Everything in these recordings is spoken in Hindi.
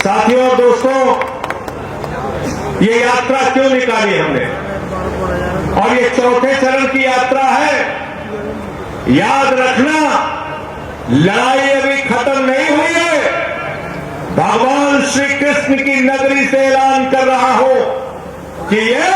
साथियों और दोस्तों, ये यात्रा क्यों निकाली हमने, और ये चौथे चरण की यात्रा है। याद रखना, लड़ाई अभी खत्म नहीं हुई है। भगवान श्री कृष्ण की नगरी से ऐलान कर रहा हूं कि ये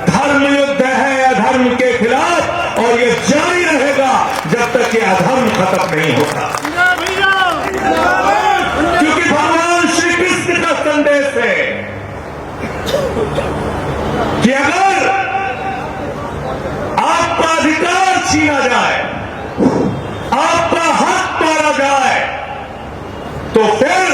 धर्म युद्ध है अधर्म के खिलाफ, और ये जारी रहेगा जब तक ये अधर्म खत्म नहीं होता। क्योंकि भगवान श्री कृष्ण का संदेश है कि अगर आपका अधिकार छीना जाए, आपका हक मारा जाए, तो फिर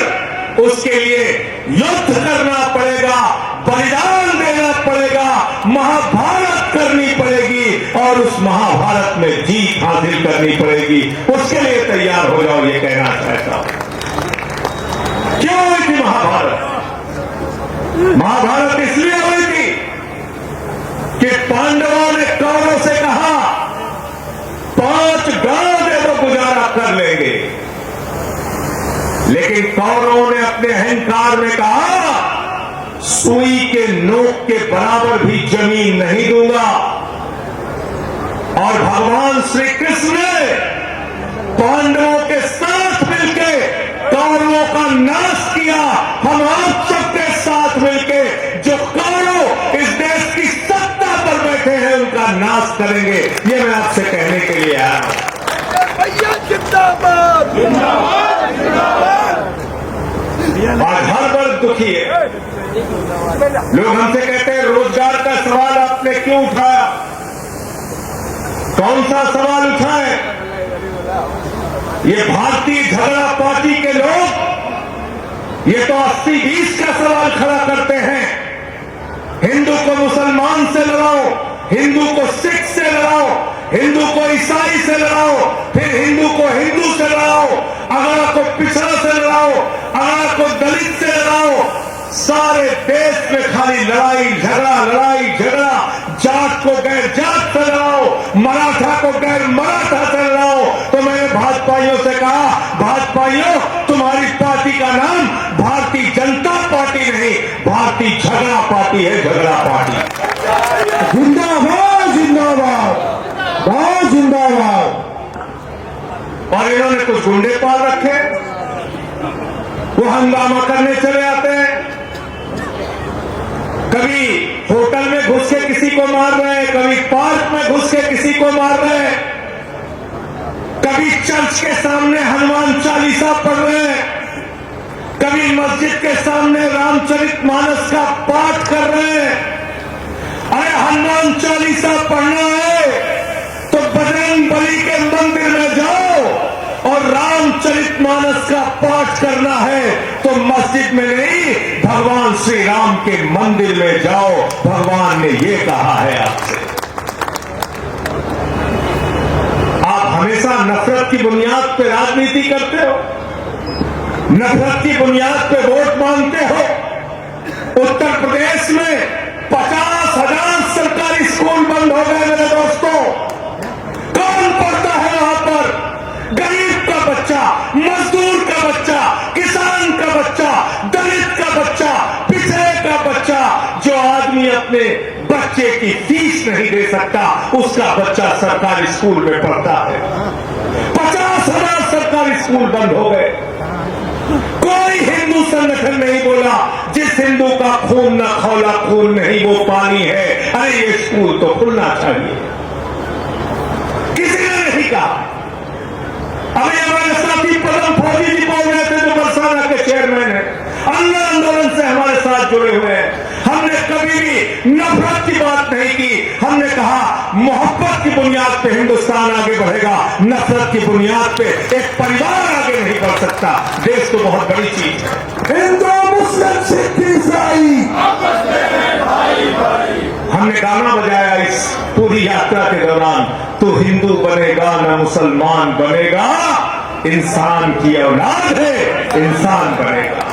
उसके लिए युद्ध करना पड़ेगा, बलिदान देना पड़ेगा, महाभारत करनी पड़ेगी, और उस महाभारत में जीत हासिल करनी पड़ेगी। उसके लिए तैयार हो जाओ, ये कहना चाहता हूं। क्यों हुई थी महाभारत? महाभारत इसलिए हुई थी कि पांडवों ने कौरवों से कहा 5 गांव दे दो, गुजारा कर लेंगे। लेकिन कौरवों ने अपने अहंकार में कहा सुई के नोक के बराबर भी जमीन नहीं दूंगा। और भगवान श्री कृष्ण ने पांडवों के साथ मिलकर कौरवों का नाश किया। हम आप सबके साथ मिलकर जो कौरव इस देश की सत्ता पर बैठे हैं उनका नाश करेंगे। ये मैं आपसे कहने के लिए आया हूं। जिंदाबाद जिंदाबाद जिंदाबाद। आज हर वर्ग दुखी है। लोग हमसे कहते हैं रोजगार का सवाल आपने क्यों उठाया? कौन सा सवाल उठाए? ये भारतीय झगड़ा पार्टी के लोग ये तो 80-20 का सवाल खड़ा करते हैं। हिंदू को मुसलमान से लड़ाओ, हिंदू को सिख से लड़ाओ, हिंदू को ईसाई से लड़ाओ, फिर हिंदू को हिंदू से लड़ाओ, अगड़ा को पिछड़ा से लड़ाओ, अगड़ा को दलित से लड़ाओ। सारे देश में खाली लड़ाई झगड़ा, जाट को गैर जाट से लड़ाओ, मराठा को गैर मराठा से लड़ाओ। तो मैंने भाजपाइयों से कहा, भाजपाइयों तुम्हारी पार्टी का नाम भारतीय जनता पार्टी नहीं, भारतीय झगड़ा पार्टी है, झगड़ा पार्टी। जिंदाबाद जिंदाबाद बहुत जिंदाबाद। और इन्होंने कुछ गुंडे पाल रखे, वो हंगामा करने चले आते हैं। कभी होटल में घुस के किसी को मार रहे हैं, कभी पार्क में घुस के किसी को मार रहे हैं, कभी चर्च के सामने हनुमान चालीसा पढ़ रहे हैं, कभी मस्जिद के सामने रामचरितमानस का पाठ कर रहे हैं। अरे हनुमान चालीसा पढ़ना है तो बजरंग बली के मंदिर में जाओ, और रामचरितमानस का पाठ करना है तो मस्जिद में नहीं, भगवान श्री राम के मंदिर में जाओ। भगवान ने ये कहा है आपसे। आप हमेशा नफरत की बुनियाद पे राजनीति करते हो, नफरत की बुनियाद पे वोट मांगते हो। उत्तर प्रदेश में 50,000 सरकारी स्कूल बंद हो गए मेरे दोस्तों। कौन पढ़ता है वहां पर? गरीब का बच्चा, मजदूर का बच्चा, किसान का बच्चा, दलित का बच्चा, पिछड़े का बच्चा। जो आदमी अपने बच्चे की फीस नहीं दे सकता, उसका बच्चा सरकारी स्कूल में पढ़ता है। 50,000 सरकारी स्कूल बंद हो गए। कोई हिंदू संगठन नहीं बोला जिस हिंदू का खून न खौला खून नहीं वो पानी है, अरे ये स्कूल तो खुलना चाहिए। किसी ने नहीं कहा। अभी हमारे साथी पदम फौजी जी बोल रहे थे जो बरसाना के चेयरमैन है, अंदर आंदोलन से हमारे साथ जुड़े हुए हैं। हमने कभी भी नफरत की बात नहीं की। हमने कहा मोहब्बत की बुनियाद पे हिंदुस्तान आगे बढ़ेगा, नफरत की बुनियाद पे एक परिवार आगे नहीं बढ़ सकता। देश तो बहुत बड़ी चीज है। हिंदू मुस्लिम सिख ईसाई हमने गाना बजाया इस पूरी यात्रा के दौरान, तू हिंदू बनेगा न मुसलमान बनेगा, इंसान की औलाद है, इंसान बनेगा।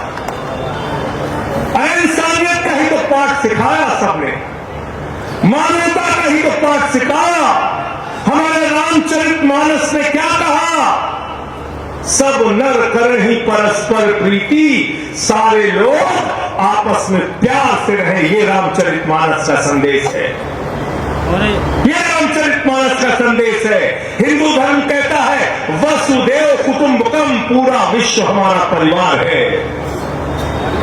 इंसानियत का ही तो पाठ सिखाया सबने, मानवता का ही तो पाठ सिखाया। हमारे रामचरितमानस ने क्या कहा? सब नर करहि परस्पर प्रीति, सारे लोग आपस में प्यार से रहें। ये रामचरितमानस का संदेश है, ये रामचरितमानस का संदेश है। हिंदू धर्म कहता है वसुदेव कुटुंबकम, पूरा विश्व हमारा परिवार है।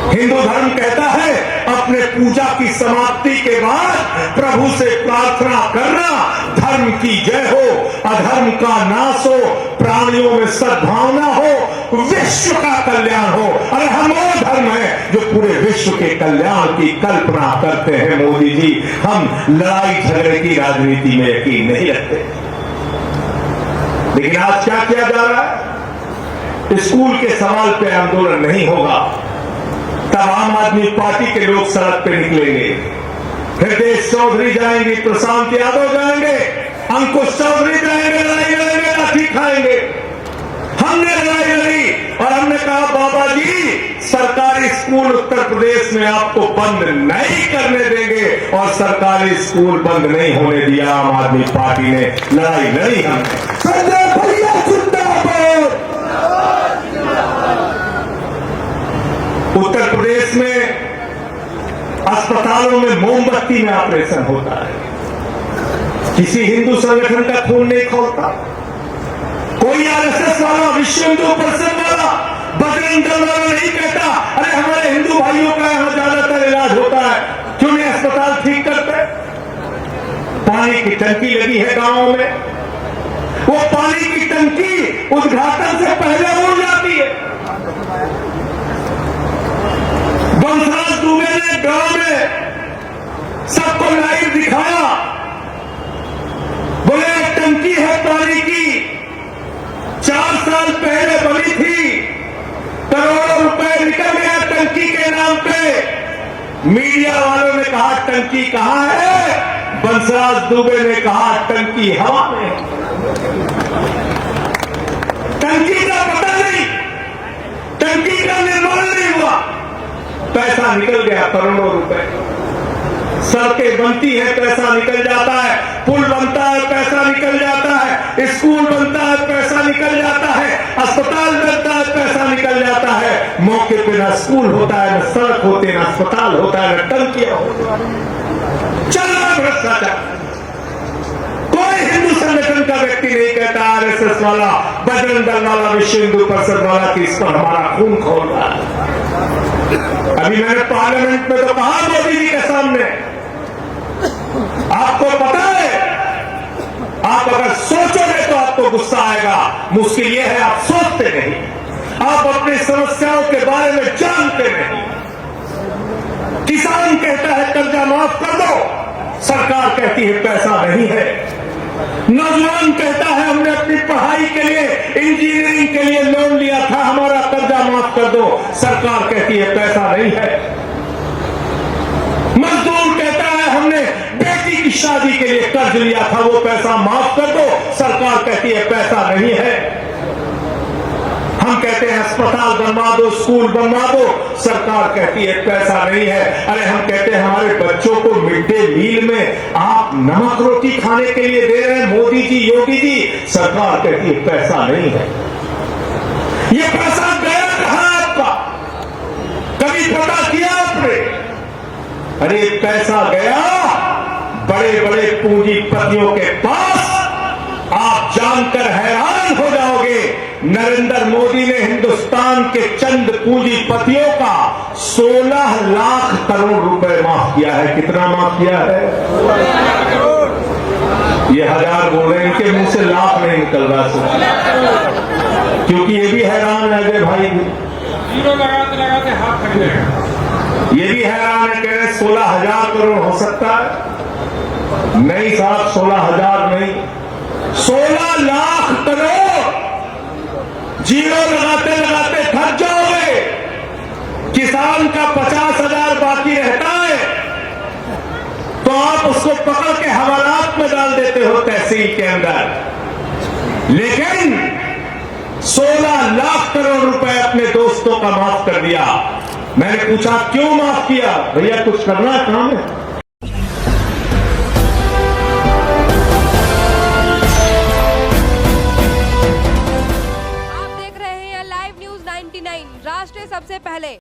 हिंदू धर्म कहता है अपने पूजा की समाप्ति के बाद प्रभु से प्रार्थना करना, धर्म की जय हो, अधर्म का नाश हो, प्राणियों में सद्भावना हो, विश्व का कल्याण हो। अरे हम वो धर्म है जो पूरे विश्व के कल्याण की कल्पना करते हैं मोदी जी। हम लड़ाई झगड़े की राजनीति में यकीन नहीं रखते। लेकिन आज क्या किया जा रहा है? स्कूल के सवाल पे आंदोलन नहीं होगा, तब आम आदमी पार्टी के लोग सड़क पे निकलेंगे। हृदय चौधरी जाएंगे, प्रशांत यादव जाएंगे, अंकुश चौधरी जाएंगे, लड़ाई लड़ेंगे, लाठी खाएंगे। हमने लड़ाई लड़ी और हमने कहा बाबा जी सरकारी स्कूल उत्तर प्रदेश में आपको बंद नहीं करने देंगे, और सरकारी स्कूल बंद नहीं होने दिया। आम आदमी पार्टी ने लड़ाई लड़ी। हमने संजय भैया जिंदाबाद। उत्तर प्रदेश में अस्पतालों में मोमबत्ती में ऑपरेशन होता है, किसी हिंदू संगठन का खून नहीं खोलता। कोई आरएसएस वाला, विश्व हिंदू परिषद वाला, बजरंग दल वाला नहीं कहता अरे हमारे हिंदू भाइयों का यहां ज्यादातर इलाज होता है, क्यों नहीं अस्पताल ठीक करते? पानी की टंकी लगी है गांवों में, वो पानी की टंकी उद्घाटन से पहले उड़ जाती है। बंसराज दुबे ने गांव में सबको लाइव दिखाया, बोले एक टंकी है पानी की, 4 साल पहले बनी थी, करोड़ों रुपए निकल गया टंकी के नाम पे। मीडिया वालों ने कहा टंकी कहां है? बंसराज दुबे ने कहा टंकी हवा में। टंकी का पता नहीं, टंकी का निर्माण नहीं हुआ, पैसा निकल गया करोड़ों रुपए। सड़कें बनती है, पैसा निकल जाता है, पुल बनता है, पैसा निकल जाता है, स्कूल बनता है, पैसा निकल जाता है, अस्पताल बनता है, पैसा निकल जाता है। मौके पे ना स्कूल होता है, ना सड़क होते, ना अस्पताल होता है, ना टंकियां होती है। चल रहा है भ्रष्टाचार। कोई हिंदू संगठन का व्यक्ति नहीं कहता, आरएसएस वाला, बजरंग दल वाला, विश्व हिंदू परिषद वाला कि इस पर हमारा खून खोल रहा है। अभी मैंने पार्लियामेंट में तो कहा मोदी जी के सामने, आपको पता है आप अगर सोचोगे तो आपको गुस्सा आएगा, मुश्किल यह है आप सोचते नहीं, आप अपनी समस्याओं के बारे में जानते नहीं। किसान कहता है कर्जा माफ कर दो, सरकार कहती है पैसा नहीं है। नौजवान कहता है हमने अपनी पढ़ाई के लिए, इंजीनियरिंग के लिए लोन लिया था, हमारा कर्जा माफ कर दो, सरकार कहती है पैसा नहीं है। मजदूर कहता है हमने बेटी की शादी के लिए कर्ज लिया था, वो पैसा माफ कर दो, सरकार कहती है पैसा नहीं है। हम कहते हैं अस्पताल बनवा दो, स्कूल बनवा दो, सरकार कहती है पैसा नहीं है। अरे हम कहते हैं हमारे बच्चों को मिड डे मील में आप नमक रोटी खाने के लिए दे रहे हैं मोदी जी, योगी जी, सरकार कहती है पैसा नहीं है। ये पैसा गया कहां आपका? कभी पता किया आपने? अरे पैसा गया बड़े बड़े पूंजीपतियों के पास। आप जानकर हैरान हो जाओगे, नरेंद्र मोदी ने हिंदुस्तान के चंद पूंजीपतियों का 16 लाख करोड़ रुपए माफ किया है। कितना माफ किया है? ये 1000 बोल रहे हैं, इनके मुंह से लाख नहीं निकल रहा सर, क्योंकि ये भी हैरान है अजय भाई, जीरो लगाते लगाते हाथ थक जाएगा। ये भी हैरान है, कह रहे 16,000 करोड़ हो सकता है। नहीं साहब, 16,000 नहीं, 16 लाख करोड़। जीरो लगाते लगाते थक जाओगे। किसान का 50,000 बाकी रहता है तो आप उसको पकड़ के हवालात में डाल देते हो तहसील के अंदर, लेकिन 16 लाख करोड़ रुपए अपने दोस्तों का माफ कर दिया। मैंने पूछा क्यों माफ किया? भैया कुछ करना है काम है। 99 राष्ट्र सबसे पहले।